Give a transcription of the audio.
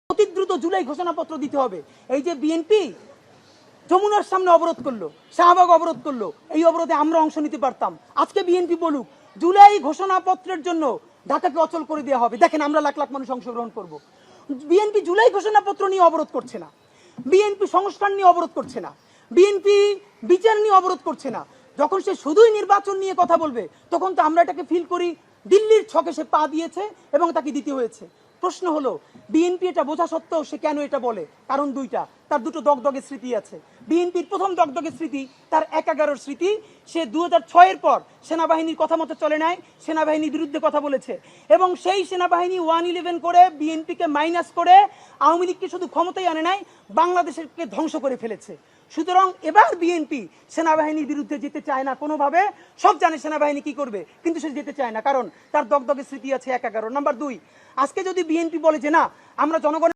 অতি দ্রুত জুলাই ঘোষণাপত্র দিতে হবে। এই যে বিএনপি যমুনার সামনে অবরোধ করলো, শাহবাগ অবরোধ করলো, এই অবরোধে আমরা অংশ নিতে পারতাম। আজকে বিএনপি বলুক জুলাই ঘোষণাপত্রের জন্য ঢাকাকে অচল করে দেওয়া হবে, দেখেন আমরা লাখ লাখ মানুষ অংশগ্রহণ করব। বিএনপি জুলাই ঘোষণাপত্র নিয়ে অবরোধ করছে না, বিএনপি সংস্কার নিয়ে অবরোধ করছে না, বিএনপি বিচার নিয়ে অবরোধ করছে না। যখন সে শুধুই নির্বাচন নিয়ে কথা বলবে তখন তো আমরা এটাকে ফিল করি দিল্লির ছকে সে পা দিয়েছে এবং তাকে দিতে হয়েছে। প্রশ্ন হলো বিএনপি এটা বোঝা সত্ত্বেও সে কেন এটা বলে? কারণ দুইটা, তার দুটো দগদগে স্মৃতি আছে। বিএনপির প্রথম দগদগে স্মৃতি তার ১/১১ স্মৃতি। সে ২০০৬-এর পর সেনাবাহিনীর কথা মতো চলে নাই, সেনাবাহিনীর বিরুদ্ধে কথা বলেছে এবং সেই সেনাবাহিনী 111 করে বিএনপিকে মাইনাস করে আওয়ামী লীগকে শুধু ক্ষমতায় আনে নাই, বাংলাদেশকে ধ্বংস করে ফেলেছে। সুতরাং এবার বিএনপি সেনাবাহিনীর বিরুদ্ধে যেতে চায় না কোনোভাবে। সব জানে সেনাবাহিনী কি করবে, কিন্তু সে যেতে চায় না কারণ তার দগদগে স্মৃতি আছে ১/১১। নাম্বার ২, আজকে যদি বিএনপি বলে যে না আমরা জনগণের